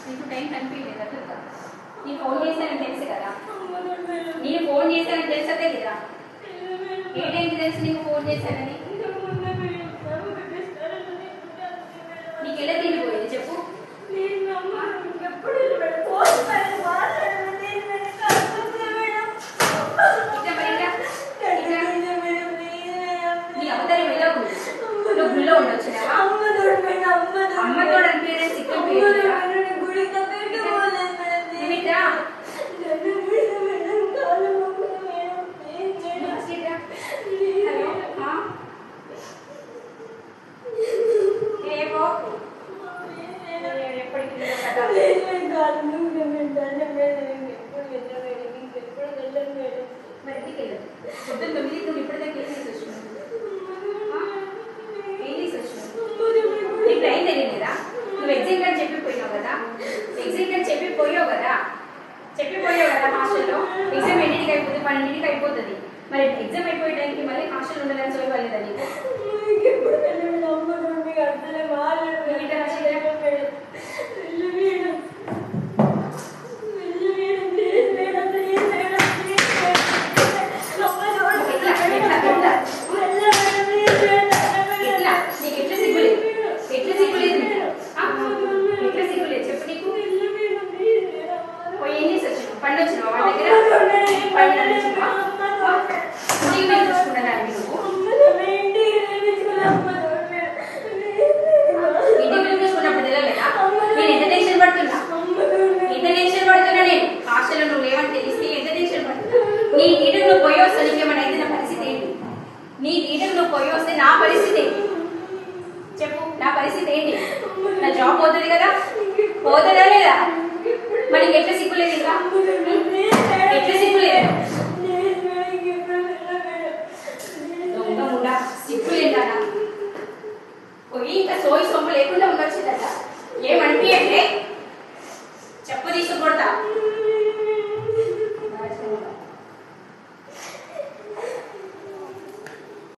నీకు టైం కనిపించలేదు అట్లా నీ ఫోన్ చేశానని తెలుసు కదా నేను ఫోన్ చేశానని తెలుసదే లేదా ఏ టైంకి తెలుసు నీకు ఫోన్ చేశానని నీకు ఎలా తిరిగిపోయింది చెప్పు నీ అవతారం ఎలా ఉంది నువ్వు గుళ్ళో ఉండొచ్చు అమ్మతోడు అనిపించడం సిక్కిపోయింది హాస్టల్లో ఎగ్జామ్ ఎన్నింటికి అయిపోతుంది 12ంటికి అయిపోతుంది మరి ఎగ్జామ్ అయిపోయే టైంకి మళ్ళీ హాస్టల్ ఉండాలని సోయలేదా నీకు నీ నీటికి నువ్వు పోయి వస్తే నీకేమైనా అయితే నా పరిస్థితి ఏంటి నీ నీటికి నువ్వు పోయి వస్తే నా పరిస్థితి ఏంటి చెప్పు నా పరిస్థితి ఏంటి నా జాబ్ పోతుంది కదా పోతుందా లేదా మరి ఎట్లా సిగ్గులేదు ఇంకా ఎట్లా సిగ్గులేదు సిగ్గులేదా పోయి ఇంకా సోయి సొమ్ము లేకుండా ఉండొచ్చిందట ఏమనిపించండి చెప్పు తీసుకొడతా